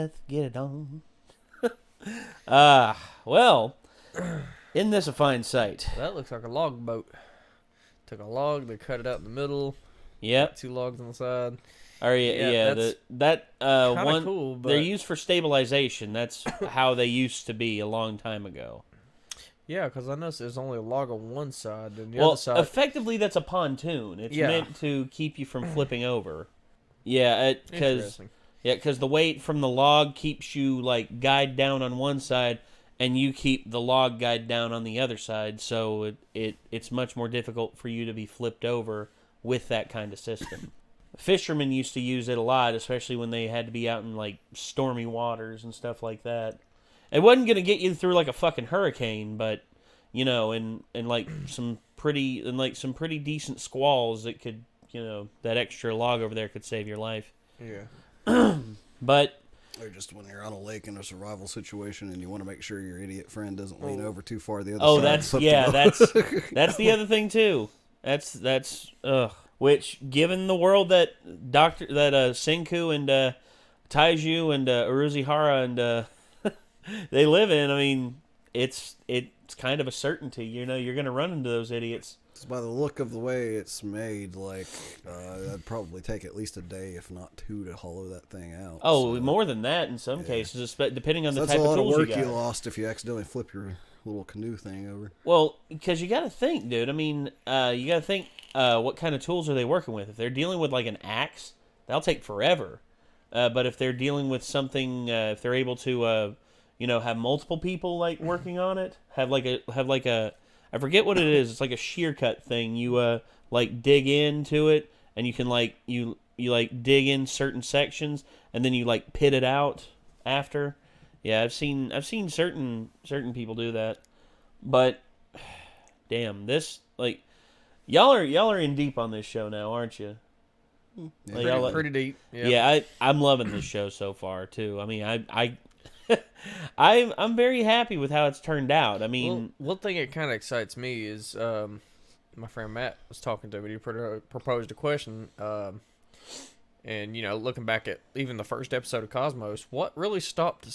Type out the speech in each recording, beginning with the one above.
let's get it on. Well, isn't this a fine sight? That looks like a log boat. Took a log, they cut it out in the middle. Yep. 2 logs on the side. That one. Cool, but they're used for stabilization. That's how they used to be a long time ago. Yeah, because I noticed there's only a log on one side, and the Well, other side. effectively, that's a pontoon. It's meant to keep you from flipping over. Yeah, because the weight from the log keeps you like guide down on one side, and you keep the log guide down on the other side. So it's much more difficult for you to be flipped over with that kind of system. Fishermen used to use it a lot, especially when they had to be out in like stormy waters and stuff like that. It wasn't gonna get you through like a fucking hurricane, but you know, in like some pretty decent squalls, it could, you know, that extra log over there could save your life. Yeah. But or just when you're on a lake in a survival situation and you want to make sure your idiot friend doesn't lean over too far the other side. Oh, that's the other thing too. That's which, given the world that Senku and Taiju and Uruzihara and they live in, I mean, it's kind of a certainty. You know, you're going to run into those idiots. By the look of the way it's made, like, it'd probably take at least a day, if not 2, to hollow that thing out. Oh, so, more than that in some cases, depending on the type of tools you got. That's a lot of work you lost if you accidentally flip your little canoe thing over. Well, because you got to think, dude. I mean, you got to think, what kind of tools are they working with? If they're dealing with, like, an axe, that'll take forever. But if they're dealing with something, if they're able to... you know, have multiple people like working on it. Have like a I forget what it is. It's like a shear cut thing. You like dig into it, and you can like you like dig in certain sections, and then you like pit it out after. Yeah, I've seen certain people do that. But damn, this like y'all are in deep on this show now, aren't you? Yeah, like, pretty deep. Yep. Yeah, I'm loving this show so far too. I mean, I'm very happy with how it's turned out. I mean, one thing that kind of excites me is my friend Matt was talking to me. He proposed a question, and you know, looking back at even the first episode of Cosmos, what really stopped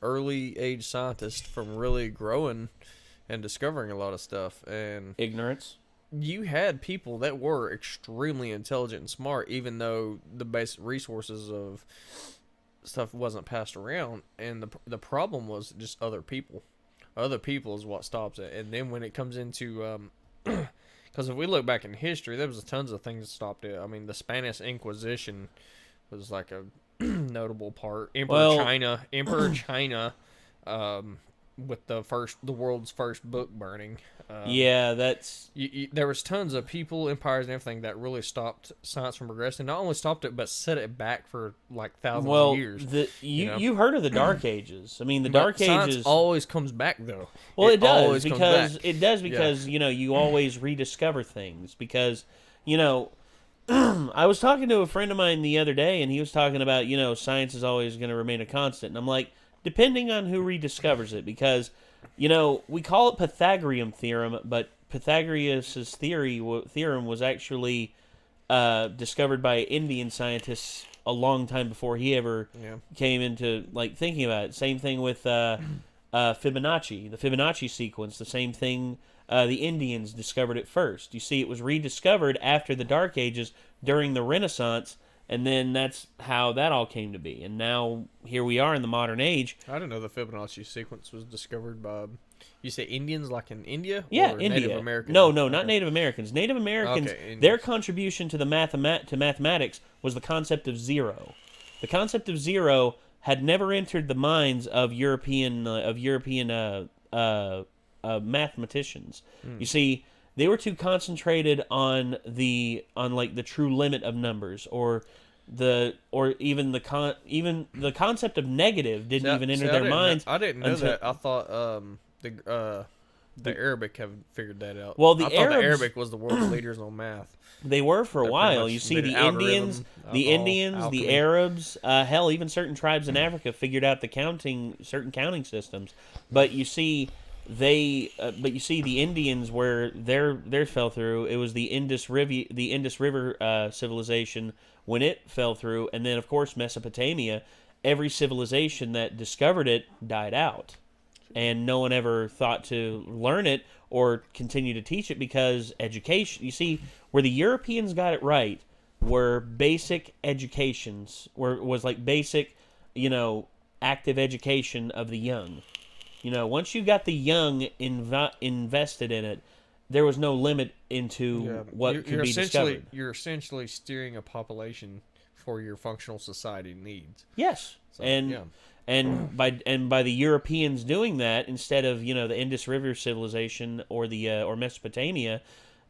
early age scientists, from really growing and discovering a lot of stuff? And ignorance. You had people that were extremely intelligent and smart, even though the basic resources of stuff wasn't passed around, and the problem was just other people is what stops it. And then when it comes into because if we look back in history, there was tons of things that stopped it. I mean, the Spanish Inquisition was like a notable part. Emperor China with the world's first book burning. Yeah, that's... there was tons of people, empires, and everything that really stopped science from progressing. Not only stopped it, but set it back for like thousands of years. You heard of the Dark Ages. I mean, the Dark Ages... Science always comes back, though. Well, it does, because you know, you always rediscover things. Because, you know, I was talking to a friend of mine the other day, and he was talking about, you know, science is always going to remain a constant. And I'm like, depending on who rediscovers it, because... You know, we call it Pythagorean theorem, but Pythagoras' theorem was actually discovered by Indian scientists a long time before he ever came into like thinking about it. Same thing with Fibonacci, the Fibonacci sequence. The same thing. The Indians discovered it first. You see, it was rediscovered after the Dark Ages during the Renaissance. And then that's how that all came to be. And now, here we are in the modern age. I didn't know the Fibonacci sequence was discovered by, you say Indians like in India? Yeah, or India. Native Americans? No, not Native Americans. Native Americans, their contribution to the mathematics was the concept of zero. The concept of zero had never entered the minds of European mathematicians. You see... They were too concentrated on the true limit of numbers, or even the concept of negative didn't even enter their minds. I didn't know that. I thought the Arabic have figured that out. Well, I thought the Arabic was the world's leaders on math. They were for a while. You see, the Indians, the Arabs, hell, even certain tribes in Africa figured out certain counting systems. But you see. The Indians, where theirs fell through, it was the Indus River civilization when it fell through, and then of course Mesopotamia, every civilization that discovered it died out. And no one ever thought to learn it or continue to teach it because education... You see, where the Europeans got it right were basic educations, was like basic, active education of the young. Once you got the young invested in it, there was no limit into what could be discovered. You're essentially steering a population for your functional society needs. Yes, so, and by the Europeans doing that instead of the Indus River civilization or or Mesopotamia,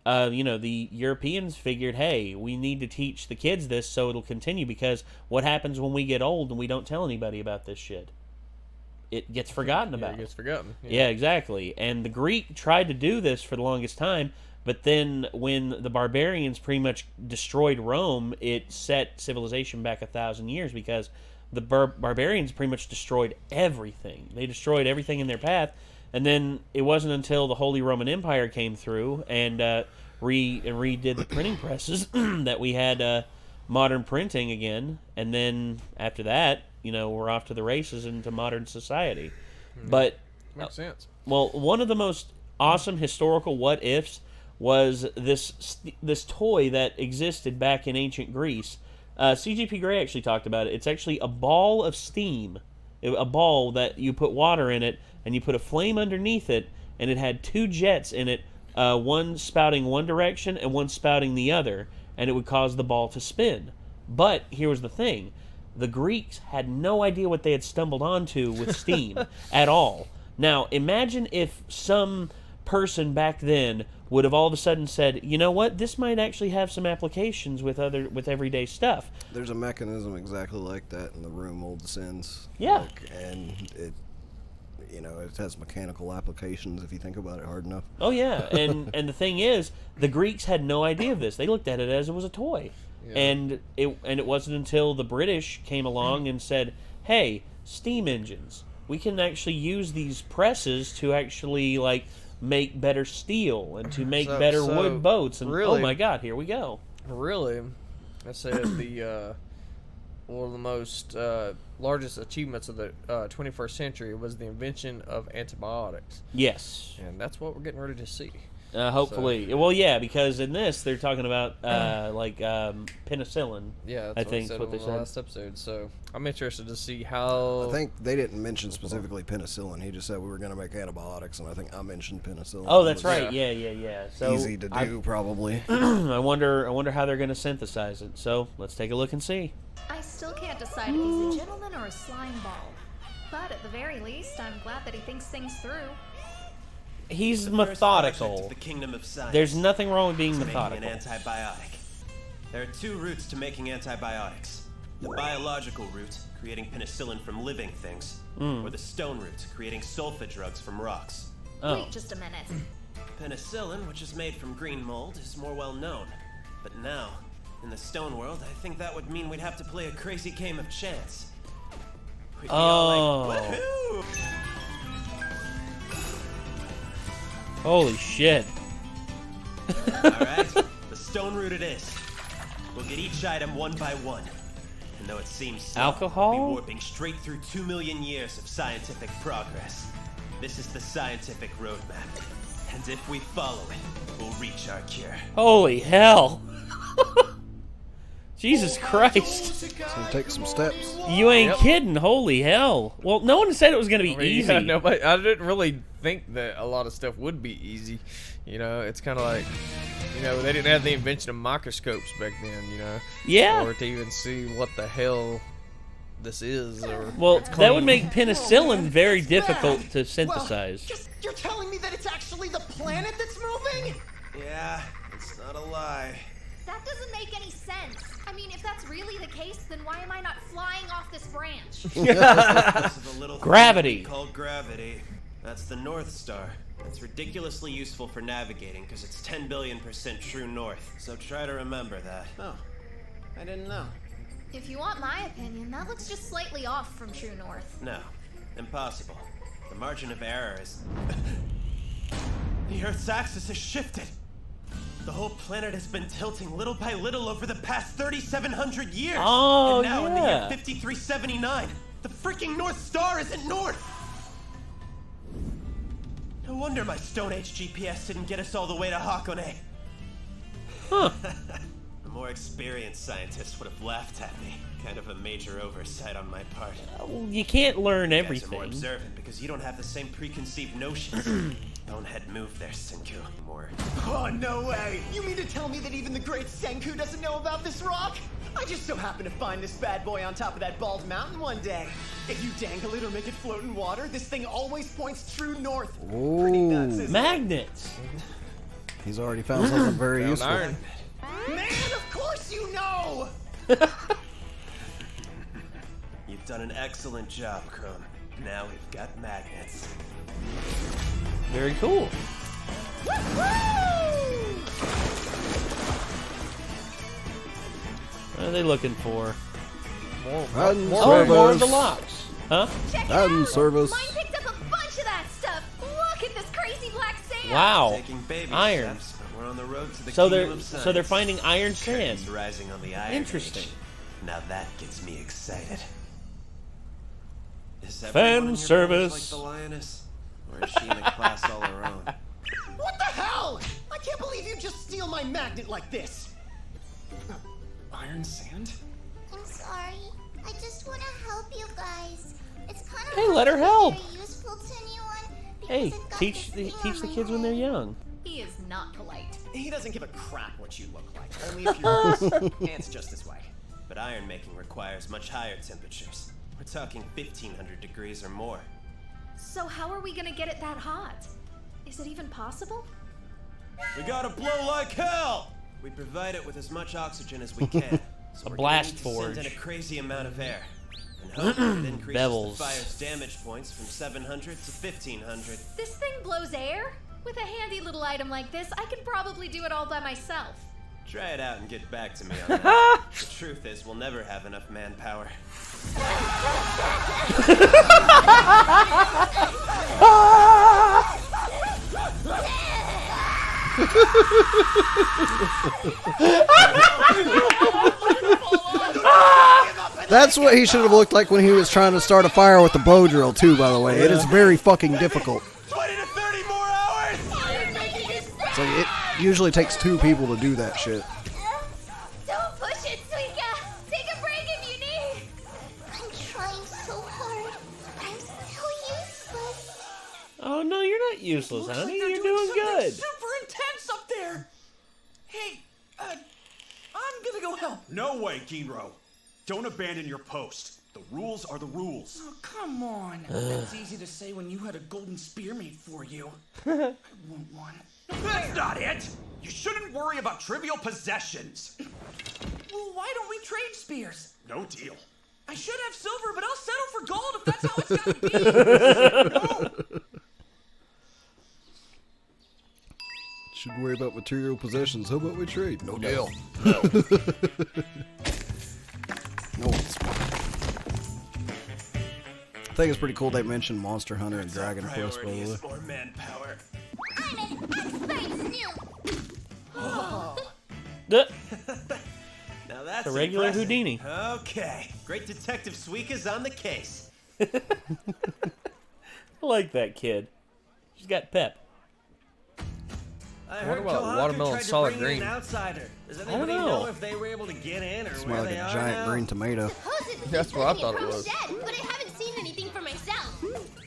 the Europeans figured, hey, we need to teach the kids this so it'll continue, because what happens when we get old and we don't tell anybody about this shit? It gets forgotten about. It gets forgotten. Yeah, exactly. And the Greek tried to do this for the longest time, but then when the barbarians pretty much destroyed Rome, it set civilization back 1,000 years, because the barbarians pretty much destroyed everything. They destroyed everything in their path, and then it wasn't until the Holy Roman Empire came through and redid the printing presses that we had modern printing again. And then after that, we're off to the races into modern society. But makes sense. Well, one of the most awesome historical what ifs was this toy that existed back in ancient Greece. CGP Grey actually talked about it. It's actually a ball of steam, a ball that you put water in it and you put a flame underneath it, and it had two jets in it, one spouting one direction and one spouting the other, and it would cause the ball to spin. But here was the thing. The Greeks had no idea what they had stumbled onto with steam at all. Now, imagine if some person back then would have all of a sudden said, you know what, this might actually have some applications with everyday stuff. There's a mechanism exactly like that in the room Old Sins. Yeah. And it has mechanical applications if you think about it hard enough. Oh, yeah. And the thing is, the Greeks had no idea of this. They looked at it as it was a toy. Yeah. And it wasn't until the British came along and said, hey, steam engines. We can actually use these presses to actually, make better steel and to make better wood boats. And really, oh my God, here we go. Really, I said one of the most largest achievements of the 21st century was the invention of antibiotics. Yes. And that's what we're getting ready to see. Hopefully. So. Well, yeah, because in this they're talking about penicillin. Yeah, that's what they said in the last episode. So I'm interested to see how. I think they didn't mention specifically penicillin. He just said we were going to make antibiotics, and I think I mentioned penicillin. Oh, that's right. Yeah. So easy to do, probably. I wonder how they're going to synthesize it. So let's take a look and see. I still can't decide if he's a gentleman or a slime ball, but at the very least, I'm glad that he thinks things through. He's methodical. The kingdom of science. There's nothing wrong with being methodical. Making an antibiotic. There are two routes to making antibiotics. The biological route, creating penicillin from living things, or the stone route, creating sulfa drugs from rocks. Oh. Wait just a minute. Penicillin, which is made from green mold, is more well known. But now, in the stone world, I think that would mean we'd have to play a crazy game of chance. We'd be all like, woohoo! Holy shit. Alright, the stone route it is. We'll get each item one by one. And though it seems slow, alcohol? we'll be warping straight through 2 million years of scientific progress. This is the scientific roadmap. And if we follow it, we'll reach our cure. Holy hell. Jesus Christ. It's going to take some steps. You ain't kidding. Holy hell. Well, no one said it was going to be easy. Yeah, nobody, I didn't really think that a lot of stuff would be easy. It's kind of like, they didn't have the invention of microscopes back then, Yeah. Or to even see what the hell this is. Well, that would make penicillin very difficult to synthesize. Well, you're telling me that it's actually the planet that's moving? Yeah, it's not a lie. That doesn't make any sense. I mean, if that's really the case, then why am I not flying off this branch? This is a little gravity. Called gravity. That's the North Star. It's ridiculously useful for navigating because it's 10 billion% true north. So try to remember that. Oh, I didn't know. If you want my opinion, that looks just slightly off from true north. No, impossible. The margin of error is... The Earth's axis has shifted. The whole planet has been tilting little by little over the past 3,700 years. Oh, and now in the year yeah. 5379, the freaking North Star isn't north. No wonder my Stone Age GPS didn't get us all the way to Hakone. Huh. A more experienced scientist would have laughed at me. Kind of a major oversight on my part. Well, you can't learn You guys are more everything. observant because you don't have the same preconceived notions. Don't head move there, Senku. More. Oh, no way! You mean to tell me that even the great Senku doesn't know about this rock? I just so happened to find this bad boy on top of that bald mountain one day. If you dangle it or make it float in water, this thing always points true north. Pretty nuts, isn't it? Magnets. He's already found something very useful. Iron. Man, of course you know! You've done an excellent job, Crone. Now we've got magnets. Very cool. What are they looking for? And Oh, more of the service. locks. Huh? Check it And out! service. Mine picked up a bunch of that stuff! Look at this crazy black sand! Wow. Taking baby Iron. steps, but we're on the road to the So kingdom they're of science. so they're finding iron sand. Curtains rising on the Iron Interesting. Age. Now that gets me excited. Is Fan everyone in your service. like the lioness, or is she in a class all her own? What the hell? I can't believe you just steal my magnet like this. Iron sand? I'm sorry. I just want to help you guys. It's kind of Hey, let her help. very useful to anyone because Hey, I've got teach this the thing on my kids when they're head. young. He is not polite. He doesn't give a crap what you look like. Only if you're Ant's just this way. But iron making requires much higher temperatures. We're talking 1,500 degrees or more. So how are we gonna get it that hot? Is it even possible? We gotta blow like hell! We provide it with as much oxygen as we can. So A we're blast gonna need to forge. send in a crazy amount of air. And hope it increases Bevels. the fire's damage points from 700 to 1,500. This thing blows air? With a handy little item like this, I could probably do it all by myself. Try it out and get back to me on that. The truth is, we'll never have enough manpower. That's what he should have looked like when he was trying to start a fire with the bow drill, too, by the way. It is very fucking difficult. 20 to 30 more hours! So it usually takes 2 people to do that shit. Don't push it, Suika. Take a break if you need. I'm trying so hard. I'm so useless. Oh no, you're not useless, Looks honey. like they're You're doing something good. super intense up there. Hey, I'm gonna go help. No way, Ginro. Don't abandon your post. The rules are the rules. Oh, come on. That's easy to say when you had a golden spear made for you. I want one. That's not it! You shouldn't worry about trivial possessions. Well, why don't we trade spears? No deal. I should have silver, but I'll settle for gold if that's how it's gotta be. Should worry about material possessions. How about we trade? No deal. No, I think it's pretty cool they mentioned Monster Hunter and Dragon Quest, by Priority the way. is more manpower. I'm an expert snoop. Now that's A regular impressive. Houdini. Okay, great detective Suika's on the case. I like that kid. She's got pep. I wonder heard why Kohai watermelon tried to solid bring in green. an outsider. Does don't anybody know. know if they were able to get in or It's where more like they a are giant now? green tomato. Supposedly That's he's what I bringing thought it from was. Shed, but I haven't seen anything for myself.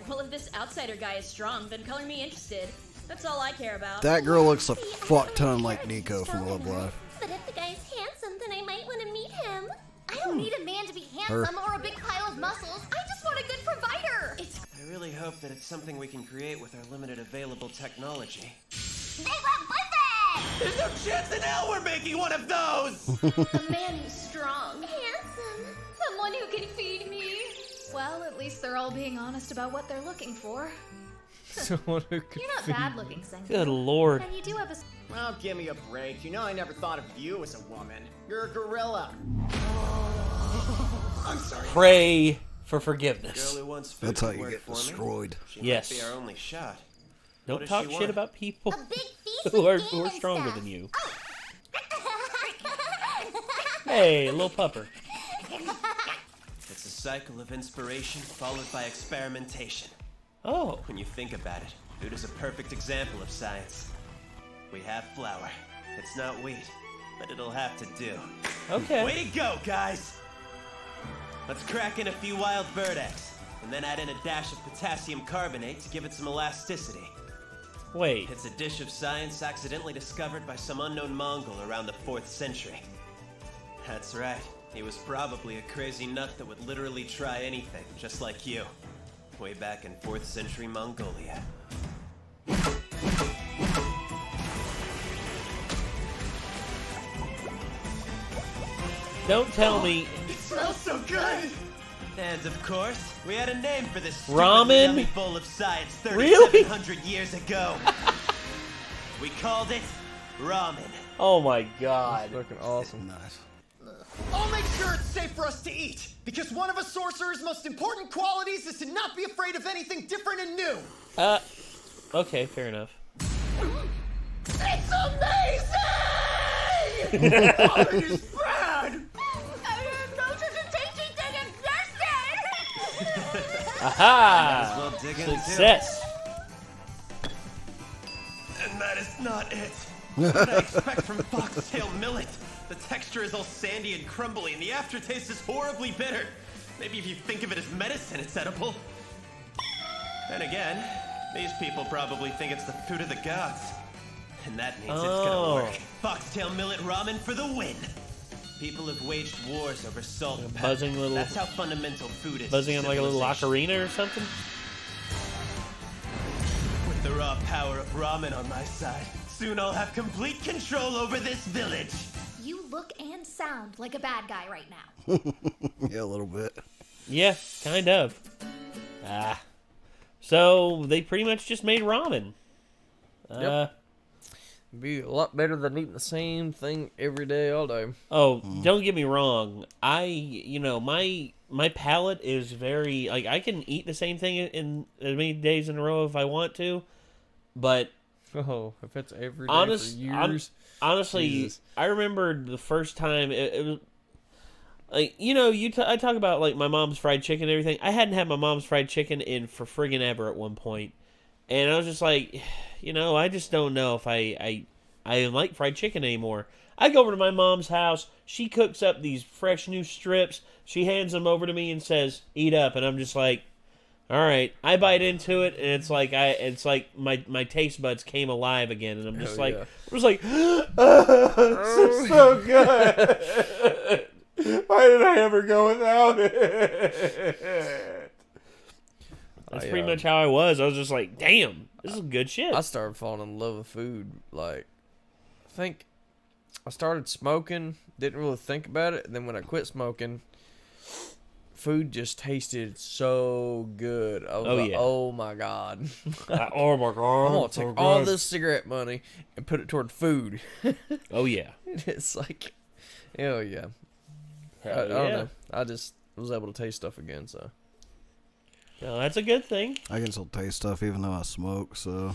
Well, if this outsider guy is strong, then color me interested. That's all I care about. That girl looks a fuck ton like Nico from Love Live. But if the guy's handsome, then I might want to meet him. I don't need a man to be handsome or a big pile of muscles. I just want a good provider. I really hope that it's something we can create with our limited available technology. They want pussy! There's no chance in hell we're making one of those! A man who's strong. Handsome. Someone who can feed me. Well, at least they're all being honest about what they're looking for. Someone who could You're not feed bad me. looking, Senku. Good lord. And you do have a... Oh, give me a break. You know I never thought of you as a woman. You're a gorilla. I'm sorry. Pray for Girl forgiveness. who wants food That's how to you work get for me. destroyed. She Yes. might be our only shot. Don't talk shit about people A big feast who with are game and stronger stuff. than you. Oh. Hey, little pupper. It's a cycle of inspiration followed by experimentation. Oh. When you think about it, food is a perfect example of science. We have flour. It's not wheat, but it'll have to do. Okay. Way to go, guys! Let's crack in a few wild bird eggs, and then add in a dash of potassium carbonate to give it some elasticity. Wait. It's a dish of science accidentally discovered by some unknown Mongol around the 4th century. That's right. He was probably a crazy nut that would literally try anything, just like you. Way back in 4th century Mongolia. Don't tell me. It smells so good! And of course, we had a name for this Ramen? stupid yummy bowl of science Really? 3,700 years ago. We called it ramen. Oh my god. Fucking awesome. Nice. I'll make sure it's safe for us to eat, because one of a sorcerer's most important qualities is to not be afraid of anything different and new. Okay, fair enough. It's amazing! Ramen is bad! I didn't know such a tasty thing existed! Aha! Well, dig in too. Success. And that is not it. What I expect from foxtail millet. The texture is all sandy and crumbly, and the aftertaste is horribly bitter. Maybe if you think of it as medicine, it's edible. Then again, these people probably think it's the food of the gods. And that means it's gonna work. Foxtail millet ramen for the win. People have waged wars over salt and pepper. Buzzing little- That's how fundamental food is. Buzzing on like a little civilization. ocarina or something? With the raw power of ramen on my side, soon I'll have complete control over this village. You look and sound like a bad guy right now. Yeah, a little bit. Yeah, kind of. So they pretty much just made ramen. Yep. Be a lot better than eating the same thing every day, all day. Oh, don't get me wrong. My palate is very like I can eat the same thing in as many days in a row if I want to, but Oh, if it's every day for years. Honestly, Jesus. I remember the first time it was like I talk about like my mom's fried chicken and everything. I hadn't had my mom's fried chicken in for friggin' ever at one point, and I was just like, I just don't know if I like fried chicken anymore. I go over to my mom's house. She cooks up these fresh new strips. She hands them over to me and says, "Eat up," and I'm just like, all right. I bite into it, and it's like my taste buds came alive again, and I'm just Oh, like, yeah. I was like, this is so good. Why did I ever go without it? That's pretty much how I was. I was just like, damn, this is good shit. I started falling in love with food. Like, I think I started smoking, didn't really think about it, and then when I quit smoking, food just tasted so good. I was oh my god. Oh my god. I'm going to take all this cigarette money and put it toward food. Oh yeah. It's like, hell yeah. I Hell don't yeah. know. I just was able to taste stuff again, so. No, that's a good thing. I can still taste stuff even though I smoke, so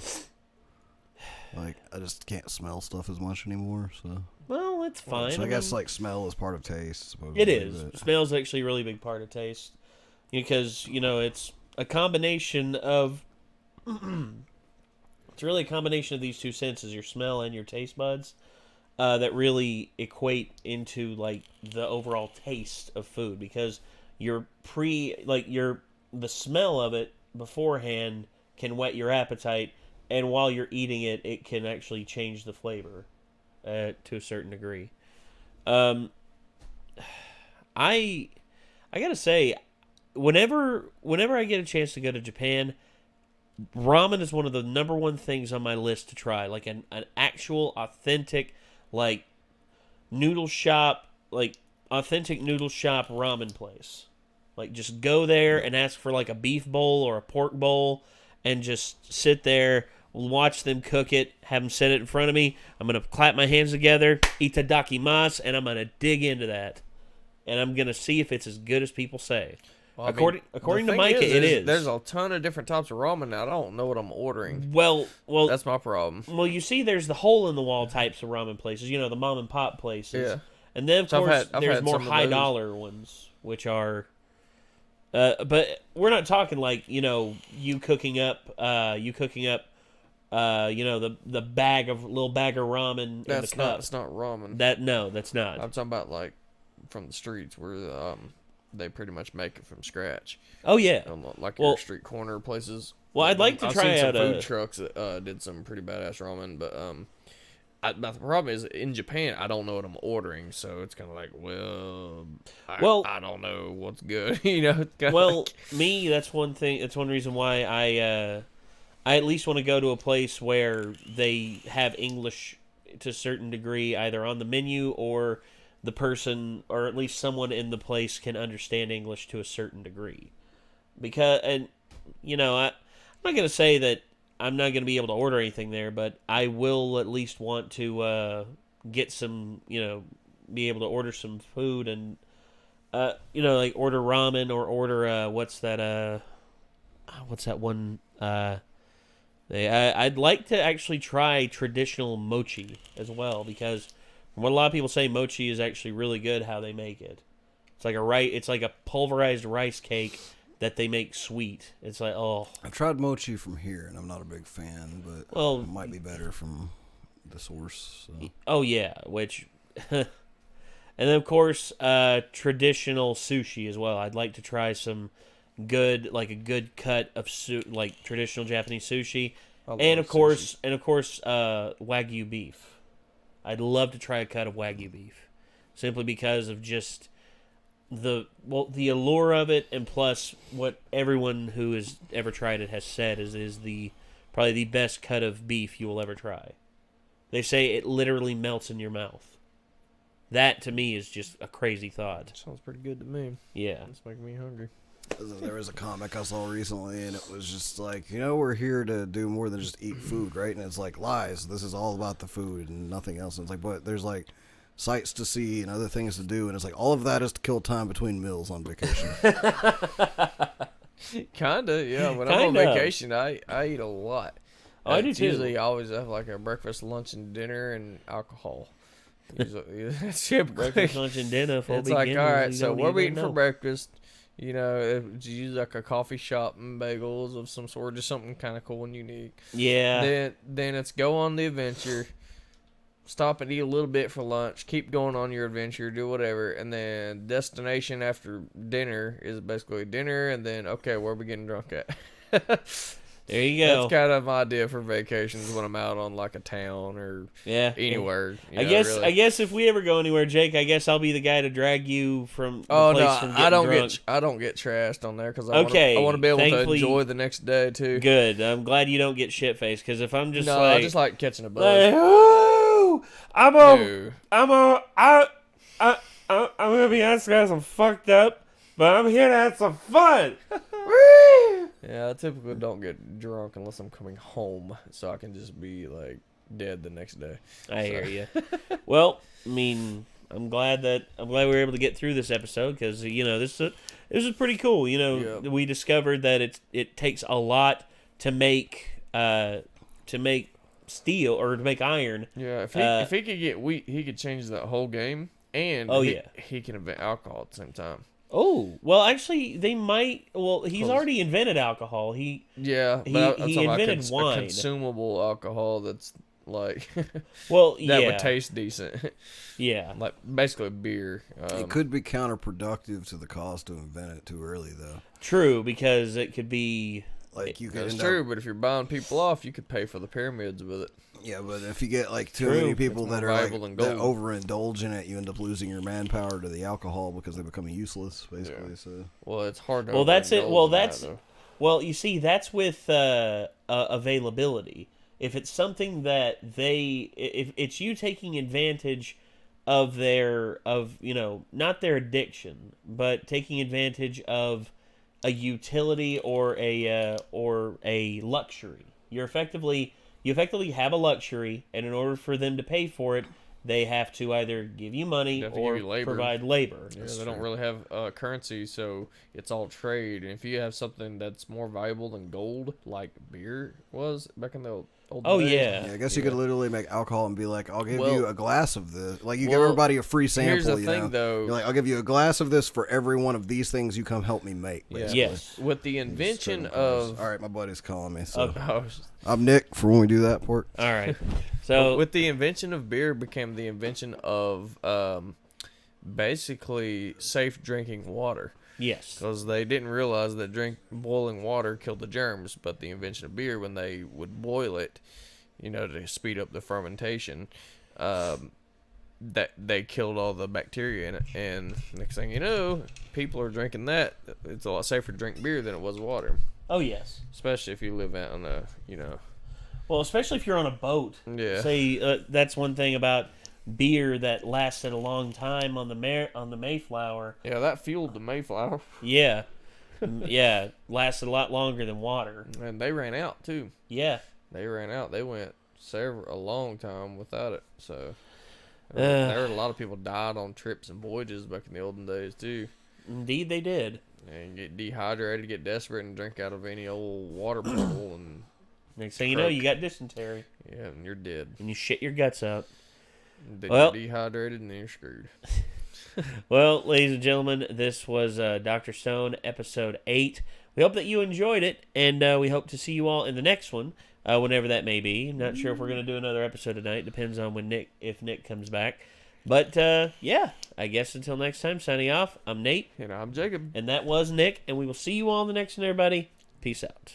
like I just can't smell stuff as much anymore. So Well, it's fine. I guess like smell is part of taste. Supposedly, It is. but- Smell's actually a really big part of taste. Because, it's a combination of... it's really a combination of these two senses, your smell and your taste buds, that really equate into, like, the overall taste of food. Because the smell of it beforehand can whet your appetite, and while you're eating it, it can actually change the flavor to a certain degree. I gotta say, whenever I get a chance to go to Japan, ramen is one of the number one things on my list to try. Like an actual authentic, like noodle shop, like authentic noodle shop ramen place. Like just go there and ask for like a beef bowl or a pork bowl, and just sit there. Watch them cook it, have them set it in front of me. I'm going to clap my hands together, itadakimasu, and I'm going to dig into that. And I'm going to see if it's as good as people say. Well, according to Micah, it is. There's a ton of different types of ramen now. I don't know what I'm ordering. Well, that's my problem. Well, you see, there's the hole-in-the-wall types of ramen places. You know, the mom-and-pop places. Yeah. And then, of course, I've there's had more some of high-dollar ones, which are... but we're not talking like, you know, you cooking up, you know, the little bag of ramen in the cup. That's not ramen. That's not. I'm talking about like from the streets where they pretty much make it from scratch. Oh yeah, like your street corner places. Well, I'd like to I've try seen out some food trucks that did some pretty badass ramen, but the problem is in Japan I don't know what I'm ordering, so it's kind of like, I don't know what's good, you know. That's one thing. That's one reason why I at least want to go to a place where they have English to a certain degree, either on the menu or the person, or at least someone in the place can understand English to a certain degree. Because, and you know, I'm not going to say that I'm not going to be able to order anything there, but I will at least want to get some, you know, be able to order some food and, you know, like order ramen or order, what's that one, I'd like to actually try traditional mochi as well, because from what a lot of people say, mochi is actually really good how they make it. It's like a pulverized rice cake that they make sweet. It's like, I've tried mochi from here, and I'm not a big fan, but it might be better from the source. So. Oh, yeah, which... and then, of course, traditional sushi as well. I'd like to try some good, like a good cut of like traditional Japanese sushi. And of course, Wagyu beef. I'd love to try a cut of Wagyu beef. Simply because of just... the allure of it, and plus what everyone who has ever tried it has said is probably the best cut of beef you will ever try. They say it literally melts in your mouth. That to me is just a crazy thought. Sounds pretty good to me. Yeah, it's making me hungry. There was a comic I saw recently, and it was just like, you know, we're here to do more than just eat food, right? And it's like, lies. This is all about the food and nothing else. And it's like, but there's like sights to see and other things to do, and it's like all of that is to kill time between meals on vacation. Kinda, yeah. When I'm on vacation, I eat a lot. I do too. Usually, I always have like a breakfast, lunch, and dinner, and alcohol. Usually, that's typically breakfast, lunch, and dinner. It's like, all right, so what are we eating for breakfast? You know, it's usually like a coffee shop and bagels of some sort, just something kind of cool and unique. Yeah. Then it's go on the adventure. Stop and eat a little bit for lunch, keep going on your adventure, do whatever, and then destination after dinner is basically dinner, and then, okay, where are we getting drunk at? There you go. That's kind of my idea for vacations when I'm out on like a town or anywhere. I guess if we ever go anywhere, Jake, I guess I'll be the guy to drag you from the place from getting drunk. I don't get trashed on there because I want to be able to enjoy the next day too. Good. I'm glad you don't get shit faced, because if I'm just I just like catching a buzz. I'm gonna be honest, guys. I'm fucked up, but I'm here to have some fun. Yeah, I typically don't get drunk unless I'm coming home, so I can just be like dead the next day. I hear you. Well, I mean, I'm glad we were able to get through this episode, because you know this is pretty cool. You know, we discovered that it takes a lot to make steel or to make iron. Yeah, if he could get wheat, he could change that whole game, and he can invent alcohol at the same time. Oh, well, actually, they might. Well, he's already invented alcohol. He invented wine, a consumable alcohol that's like that would taste decent. Yeah, like basically beer. It could be counterproductive to the cost to invent it too early, though. True, because it could be like you could. That's true, but if you're buying people off, you could pay for the pyramids with it. Yeah, but if you get like too many people that are like that overindulge in it, you end up losing your manpower to the alcohol because they become useless, basically. Yeah. So, well, it's hard to. Well, that's it. Well, you see, that's with availability. If it's something that if it's you taking advantage of not their addiction, but taking advantage of a utility or a luxury, you effectively have a luxury, and in order for them to pay for it, they have to either give you money or provide labor. Yeah, they don't really have currency, so it's all trade. And if you have something that's more valuable than gold, like beer was back in the old days. Yeah. I guess you could literally make alcohol and be like, I'll give you a glass of this. Like, you give everybody a free sample. Here's the thing, though. You're like, I'll give you a glass of this for every one of these things you come help me make. Yeah. Yes. With the invention of... All right, my buddy's calling me. So. Oh. I'm Nick for when we do that part. All right. So with the invention of beer became the invention of basically safe drinking water. Yes. Because they didn't realize that boiling water killed the germs, but the invention of beer, when they would boil it, to speed up the fermentation, that they killed all the bacteria in it. And next thing you know, people are drinking that. It's a lot safer to drink beer than it was water. Oh, yes. Especially if you live out on a, Well, especially if you're on a boat. Yeah. Say, that's one thing about beer that lasted a long time on the Mayflower. Yeah, that fueled the Mayflower. Yeah. Yeah, lasted a lot longer than water. And they ran out, too. Yeah. They ran out. They went a long time without it. So, there were a lot of people died on trips and voyages back in the olden days, too. Indeed, they did. And get dehydrated, get desperate, and drink out of any old water bottle. And next thing you know, you got dysentery. Yeah, and you're dead. And you shit your guts out. Then you're dehydrated, and then you're screwed. Well, ladies and gentlemen, this was Dr. Stone, episode 8. We hope that you enjoyed it, and we hope to see you all in the next one, whenever that may be. Not sure if we're going to do another episode tonight. Depends on if Nick comes back. But, yeah, I guess until next time, signing off, I'm Nate. And I'm Jacob. And that was Nick, and we will see you all in the next one, everybody. Peace out.